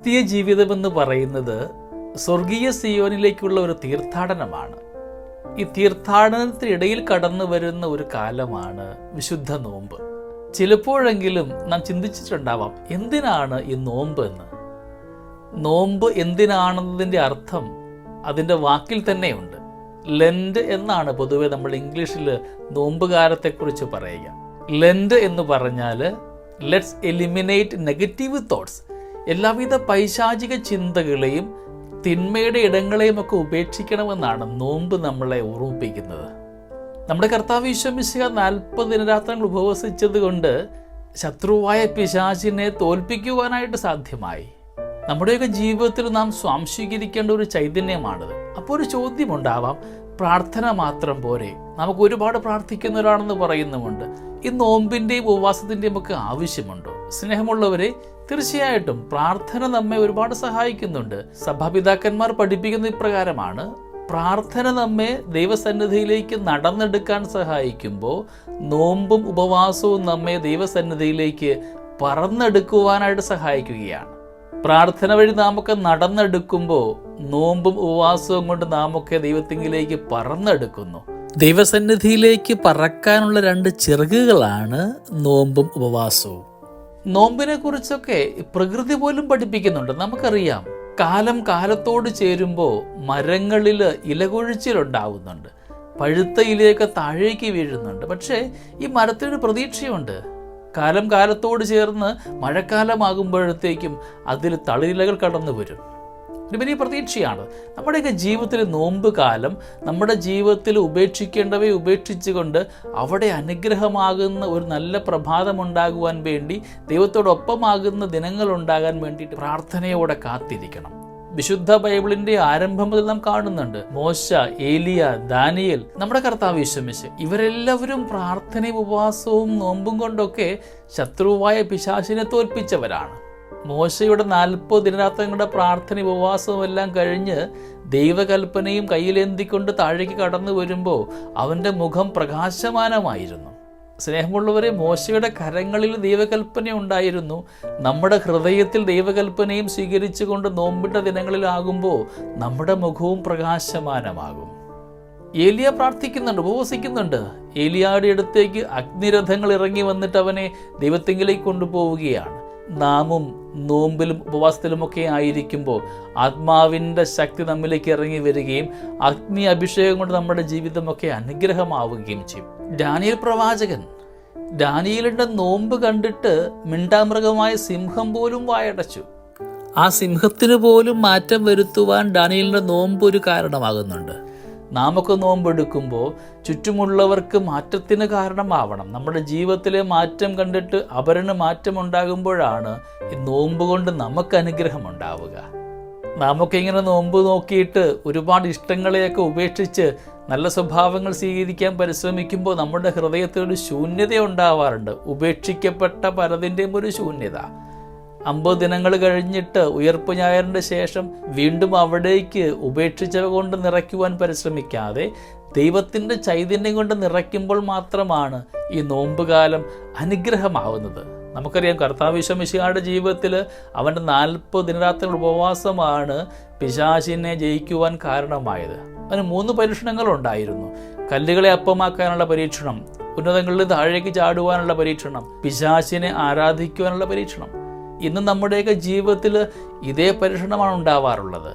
ക്രിസ്തീയ ജീവിതമെന്ന് പറയുന്നത് സ്വർഗീയ സിയോനിലേക്കുള്ള ഒരു തീർത്ഥാടനമാണ്. ഈ തീർത്ഥാടനത്തിനിടയിൽ കടന്നു വരുന്ന ഒരു കാലമാണ് വിശുദ്ധ നോമ്പ്. ചിലപ്പോഴെങ്കിലും നാം ചിന്തിച്ചിട്ടുണ്ടാവാം, എന്തിനാണ് ഈ നോമ്പ് എന്ന്. നോമ്പ് എന്തിനാണെന്നതിൻ്റെ അർത്ഥം അതിൻ്റെ വാക്കിൽ തന്നെയുണ്ട്. ലെൻഡ് എന്നാണ് പൊതുവെ നമ്മൾ ഇംഗ്ലീഷിൽ നോമ്പുകാലത്തെക്കുറിച്ച് പറയുക. ലെൻഡ് എന്ന് പറഞ്ഞാൽ ലെറ്റ്സ് എലിമിനേറ്റ് നെഗറ്റീവ് തോട്ട്സ്, എല്ലാവിധ പൈശാചിക ചിന്തകളെയും തിന്മയുടെ ഇടങ്ങളെയും ഒക്കെ ഉപേക്ഷിക്കണമെന്നാണ് നോമ്പ് നമ്മളെ ഓർമ്മിപ്പിക്കുന്നത്. നമ്മുടെ കർത്താവ് ഈശോ മിശിഹ 40 ദിനരാത്രങ്ങൾ ഉപവസിച്ചത് കൊണ്ട് ശത്രുവായ പിശാചിനെ തോൽപ്പിക്കുവാനായിട്ട് സാധ്യമായി. നമ്മുടെയൊക്കെ ജീവിതത്തിൽ നാം സ്വാംശീകരിക്കേണ്ട ഒരു ചൈതന്യമാണിത്. അപ്പോൾ ഒരു ചോദ്യമുണ്ടാവാം, പ്രാർത്ഥന മാത്രം പോരെ? നമുക്ക് ഒരുപാട് പ്രാർത്ഥിക്കുന്നവരാണെന്ന് പറയുന്നുമുണ്ട്. ഈ നോമ്പിൻ്റെയും ഉപവാസത്തിൻ്റെയും ഒക്കെ ആവശ്യമുണ്ടോ? സ്നേഹമുള്ളവരെ, തീർച്ചയായിട്ടും പ്രാർത്ഥന നമ്മെ ഒരുപാട് സഹായിക്കുന്നുണ്ട്. സഭാപിതാക്കന്മാർ പഠിപ്പിക്കുന്ന ഇപ്രകാരമാണ്: പ്രാർത്ഥന നമ്മെ ദൈവസന്നിധിയിലേക്ക് നടന്നെടുക്കാൻ സഹായിക്കുമ്പോൾ നോമ്പും ഉപവാസവും നമ്മെ ദൈവസന്നിധിയിലേക്ക് പറന്നെടുക്കുവാനായിട്ട് സഹായിക്കുകയാണ്. പ്രാർത്ഥന വഴി നാമൊക്കെ നടന്നെടുക്കുമ്പോൾ നോമ്പും ഉപവാസവും കൊണ്ട് നാമൊക്കെ ദൈവത്തിങ്കിലേക്ക് പറന്നെടുക്കുന്നു. ദൈവസന്നിധിയിലേക്ക് പറക്കാനുള്ള 2 ചിറകുകളാണ് നോമ്പും ഉപവാസവും. നോമ്പിനെ കുറിച്ചൊക്കെ പ്രകൃതി പോലും പഠിപ്പിക്കുന്നുണ്ട്. നമുക്കറിയാം, കാലം കാലത്തോട് ചേരുമ്പോൾ മരങ്ങളിൽ ഇലകൊഴിച്ചിലുണ്ടാവുന്നുണ്ട്, പഴുത്ത ഇലയൊക്കെ താഴേക്ക് വീഴുന്നുണ്ട്. പക്ഷേ ഈ മരത്തിനൊരു പ്രതീക്ഷയുണ്ട്. കാലം കാലത്തോട് ചേർന്ന് മഴക്കാലമാകുമ്പോഴത്തേക്കും അതിൽ തളിരിലകൾ കടന്നു വരും. ഒരു വലിയ പ്രതീക്ഷയാണ്. നമ്മുടെയൊക്കെ ജീവിതത്തിൽ നോമ്പ് കാലം നമ്മുടെ ജീവിതത്തിൽ ഉപേക്ഷിക്കേണ്ടവയെ ഉപേക്ഷിച്ചുകൊണ്ട് അവിടെ അനുഗ്രഹമാകുന്ന ഒരു നല്ല പ്രഭാതമുണ്ടാകുവാൻ വേണ്ടി, ദൈവത്തോടൊപ്പമാകുന്ന ദിനങ്ങൾ ഉണ്ടാകാൻ വേണ്ടിയിട്ട് പ്രാർത്ഥനയോടെ കാത്തിരിക്കണം. വിശുദ്ധ ബൈബിളിന്റെ ആരംഭം മുതൽ നാം കാണുന്നുണ്ട്, മോശ, ഏലിയ, ദാനിയേൽ, നമ്മുടെ കർത്താവ് ഈശോ മിശിഹ, ഇവരെല്ലാവരും പ്രാർത്ഥനയും ഉപവാസവും നോമ്പും കൊണ്ടൊക്കെ ശത്രുവായ പിശാചിനെ തോൽപ്പിച്ചവരാണ്. മോശയുടെ 40 ദിനരാത്രങ്ങളുടെ പ്രാർത്ഥനയും ഉപവാസവും എല്ലാം കഴിഞ്ഞ് ദൈവകൽപ്പനയും കയ്യിലേന്തിക്കൊണ്ട് താഴേക്ക് കടന്നു വരുമ്പോൾ അവൻ്റെ മുഖം പ്രകാശമാനമായിരുന്നു. സ്നേഹമുള്ളവരെ, മോശയുടെ കരങ്ങളിൽ ദൈവകൽപ്പന ഉണ്ടായിരുന്നു. നമ്മുടെ ഹൃദയത്തിൽ ദൈവകൽപ്പനയും സ്വീകരിച്ചുകൊണ്ട് നോമ്പിൻ്റെ ദിനങ്ങളിലാകുമ്പോൾ നമ്മുടെ മുഖവും പ്രകാശമാനമാകും. ഏലിയ പ്രാർത്ഥിക്കുന്നുണ്ട്, ഉപവസിക്കുന്നുണ്ട്. ഏലിയായുടെ അടുത്തേക്ക് അഗ്നിരഥങ്ങൾ ഇറങ്ങി വന്നിട്ട് അവനെ ദൈവത്തിങ്കിലേക്ക് കൊണ്ടുപോവുകയാണ്. നാമും നോമ്പിലും ഉപവാസത്തിലുമൊക്കെ ആയിരിക്കുമ്പോൾ ആത്മാവിൻ്റെ ശക്തി നമ്മിലേക്ക് ഇറങ്ങി വരികയും അഗ്നി അഭിഷേകം കൊണ്ട് നമ്മുടെ ജീവിതമൊക്കെ അനുഗ്രഹമാവുകയും ചെയ്യും. ദാനിയേൽ പ്രവാചകൻ, ദാനിയേലിൻ്റെ നോമ്പ് കണ്ടിട്ട് മിണ്ടാമൃഗമായ സിംഹം പോലും വായടച്ചു. ആ സിംഹത്തിന് പോലും മാറ്റം വരുത്തുവാൻ ദാനിയേലിൻ്റെ നോമ്പ് ഒരു കാരണമാകുന്നുണ്ട്. നാമൊക്കെ നോമ്പെടുക്കുമ്പോൾ ചുറ്റുമുള്ളവർക്ക് മാറ്റത്തിന് കാരണമാവണം. നമ്മുടെ ജീവിതത്തിലെ മാറ്റം കണ്ടിട്ട് അവരിന് മാറ്റം ഉണ്ടാകുമ്പോഴാണ് ഈ നോമ്പ് കൊണ്ട് നമുക്ക് അനുഗ്രഹം ഉണ്ടാവുക. നാമൊക്കെ ഇങ്ങനെ നോമ്പ് നോക്കിയിട്ട് ഒരുപാട് ഇഷ്ടങ്ങളെയൊക്കെ ഉപേക്ഷിച്ച് നല്ല സ്വഭാവങ്ങൾ സ്വീകരിക്കാൻ പരിശ്രമിക്കുമ്പോൾ നമ്മുടെ ഹൃദയത്തിലൊരു ശൂന്യത ഉണ്ടാവാറുണ്ട്. ഉപേക്ഷിക്കപ്പെട്ട പലതിൻ്റെയും ഒരു ശൂന്യത. 50 ദിനങ്ങൾ കഴിഞ്ഞിട്ട് ഉയർപ്പ് ഞായറിൻ്റെ ശേഷം വീണ്ടും അവിടേക്ക് ഉപേക്ഷിച്ചവ കൊണ്ട് നിറയ്ക്കുവാൻ പരിശ്രമിക്കാതെ ദൈവത്തിൻ്റെ ചൈതന്യം കൊണ്ട് നിറയ്ക്കുമ്പോൾ മാത്രമാണ് ഈ നോമ്പുകാലം അനുഗ്രഹമാവുന്നത്. നമുക്കറിയാം, കർത്താവ് ഈശോ മിശിഹായുടെ ജീവിതത്തിൽ അവൻ്റെ 40 ദിനരാത്രങ്ങൾ ഉപവാസമാണ് പിശാചിനെ ജയിക്കുവാൻ കാരണമായത്. അതിന് 3 പരീക്ഷണങ്ങളുണ്ടായിരുന്നു. കല്ലുകളെ അപ്പമാക്കാനുള്ള പരീക്ഷണം, ഉന്നതങ്ങളിൽ താഴേക്ക് ചാടുവാനുള്ള പരീക്ഷണം, പിശാചിനെ ആരാധിക്കുവാനുള്ള പരീക്ഷണം. ഇന്ന് നമ്മുടെയൊക്കെ ജീവിതത്തിൽ ഇതേ പരീക്ഷണമാണ് ഉണ്ടാവാറുള്ളത്.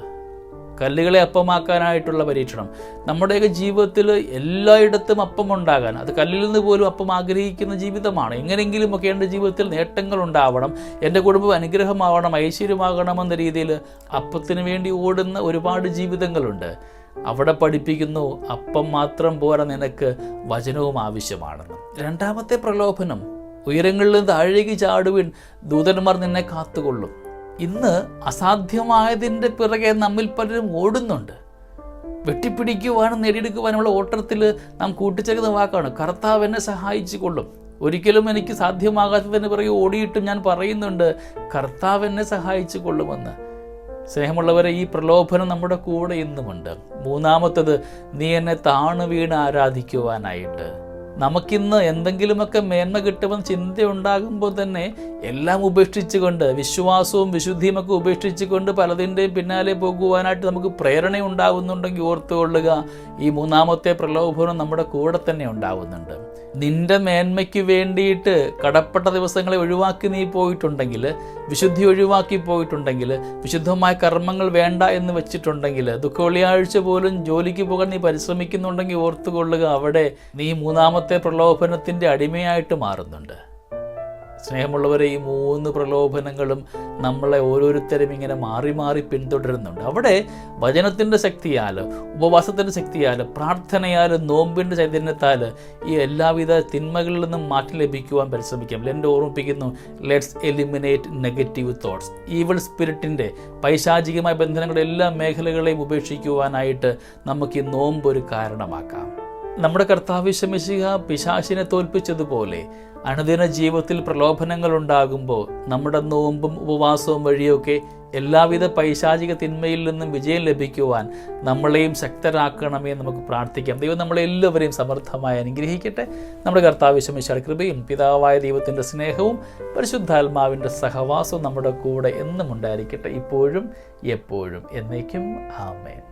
കല്ലുകളെ അപ്പമാക്കാനായിട്ടുള്ള പരീക്ഷണം. നമ്മുടെയൊക്കെ ജീവിതത്തിൽ എല്ലായിടത്തും അപ്പം ഉണ്ടാകാൻ, അത് കല്ലിൽ നിന്ന് പോലും അപ്പം ആഗ്രഹിക്കുന്ന ജീവിതമാണ്. എങ്ങനെയെങ്കിലുമൊക്കെ എൻ്റെ ജീവിതത്തിൽ നേട്ടങ്ങൾ ഉണ്ടാവണം, എൻ്റെ കുടുംബം അനുഗ്രഹമാവണം, ഐശ്വര്യമാകണമെന്ന രീതിയിൽ അപ്പത്തിന് വേണ്ടി ഓടുന്ന ഒരുപാട് ജീവിതങ്ങളുണ്ട്. അവിടെ പഠിപ്പിക്കുന്നു, അപ്പം മാത്രം പോരാ, നിനക്ക് വചനവും ആവശ്യമാണെന്ന്. 2ാമത്തെ പ്രലോഭനം, ഉയരങ്ങളിൽ നിന്ന് താഴേക്ക് ചാടുവിൻ, ദൂതന്മാർ നിന്നെ കാത്തുകൊള്ളും. ഇന്ന് അസാധ്യമായതിൻ്റെ പിറകെ നമ്മിൽ പലരും ഓടുന്നുണ്ട്. വെട്ടിപ്പിടിക്കുവാനും നേടിയെടുക്കുവാനുള്ള ഓട്ടത്തിൽ നാം കൂട്ടിച്ചേർക്കുന്ന വാക്കാണ് കർത്താവ് എന്നെ സഹായിച്ചു കൊള്ളും. ഒരിക്കലും എനിക്ക് സാധ്യമാകാത്തതിന് പിറകെ ഓടിയിട്ടും ഞാൻ പറയുന്നുണ്ട്, കർത്താവ് എന്നെ സഹായിച്ചു കൊള്ളുമെന്ന്. സ്നേഹമുള്ളവരെ, ഈ പ്രലോഭനം നമ്മുടെ കൂടെ ഇന്നുമുണ്ട്. 3ാമത്തത്, നീ എന്നെ താണു വീണ് ആരാധിക്കുവാനായിട്ട്. നമുക്കിന്ന് എന്തെങ്കിലുമൊക്കെ മേന്മ കിട്ടുമെന്ന് ചിന്തയുണ്ടാകുമ്പോൾ തന്നെ എല്ലാം ഉപേക്ഷിച്ചുകൊണ്ട്, വിശ്വാസവും വിശുദ്ധിയുമൊക്കെ ഉപേക്ഷിച്ചുകൊണ്ട് പലതിൻ്റെയും പിന്നാലെ പോകുവാനായിട്ട് നമുക്ക് പ്രേരണ ഉണ്ടാകുന്നുണ്ടെങ്കിൽ ഓർത്തുകൊള്ളുക, ഈ മൂന്നാമത്തെ പ്രലോഭനം നമ്മുടെ കൂടെ തന്നെ ഉണ്ടാവുന്നുണ്ട്. നിന്റെ മേന്മയ്ക്ക് വേണ്ടിയിട്ട് കടപ്പെട്ട ദിവസങ്ങളെ ഒഴിവാക്കി നീ പോയിട്ടുണ്ടെങ്കിൽ, വിശുദ്ധി ഒഴിവാക്കി പോയിട്ടുണ്ടെങ്കിൽ, വിശുദ്ധമായ കർമ്മങ്ങൾ വേണ്ട എന്ന് വെച്ചിട്ടുണ്ടെങ്കിൽ, ദുഃഖവെള്ളിയാഴ്ച പോലും ജോലിക്ക് പോകാൻ നീ പരിശ്രമിക്കുന്നുണ്ടെങ്കിൽ ഓർത്തുകൊള്ളുക, അവിടെ നീ മൂന്നാമത്തെ പ്രലോഭനത്തിൻ്റെ അടിമയായിട്ട് മാറുന്നുണ്ട്. സ്നേഹമുള്ളവരെ, ഈ 3 പ്രലോഭനങ്ങളും നമ്മളെ ഓരോരുത്തരും ഇങ്ങനെ മാറി മാറി പിന്തുടരുന്നുണ്ട്. അവിടെ വചനത്തിൻ്റെ ശക്തിയാൽ, ഉപവാസത്തിൻ്റെ ശക്തിയാൽ, പ്രാർത്ഥനയാൽ, നോമ്പിൻ്റെ ചൈതന്യത്താൽ ഈ എല്ലാവിധ തിന്മകളിൽ നിന്നും മാറ്റി ലഭിക്കുവാൻ പരിശ്രമിക്കാം. എന്നെ ഓർമ്മിപ്പിക്കുന്നു, let's eliminate negative thoughts. Evil സ്പിരിറ്റിൻ്റെ പൈശാചികമായ ബന്ധനങ്ങളുടെ എല്ലാ മേഖലകളെയും ഉപേക്ഷിക്കുവാനായിട്ട് നമുക്ക് ഈ നോമ്പ് ഒരു കാരണമാക്കാം. നമ്മുടെ കർത്താവ് യേശു മിശിഹ പിശാചിനെ തോൽപ്പിച്ചതുപോലെ അനുദിന ജീവിതത്തിൽ പ്രലോഭനങ്ങൾ ഉണ്ടാകുമ്പോൾ നമ്മുടെ നോമ്പും ഉപവാസവും വഴിയൊക്കെ എല്ലാവിധ പൈശാചിക തിന്മയിൽ നിന്നും വിജയം ലഭിക്കുവാൻ നമ്മളെയും ശക്തരാക്കണമേ നമുക്ക് പ്രാർത്ഥിക്കാം. ദൈവം നമ്മളെല്ലാവരെയും സമർത്ഥമായി അനുഗ്രഹിക്കട്ടെ. നമ്മുടെ കർത്താവ് യേശു മിശിഹായുടെ കൃപയും പിതാവായ ദൈവത്തിൻ്റെ സ്നേഹവും പരിശുദ്ധാത്മാവിൻ്റെ സഹവാസവും നമ്മുടെ കൂടെ എന്നും ഉണ്ടായിരിക്കട്ടെ, ഇപ്പോഴും എപ്പോഴും എന്നേക്കും. ആമേൻ.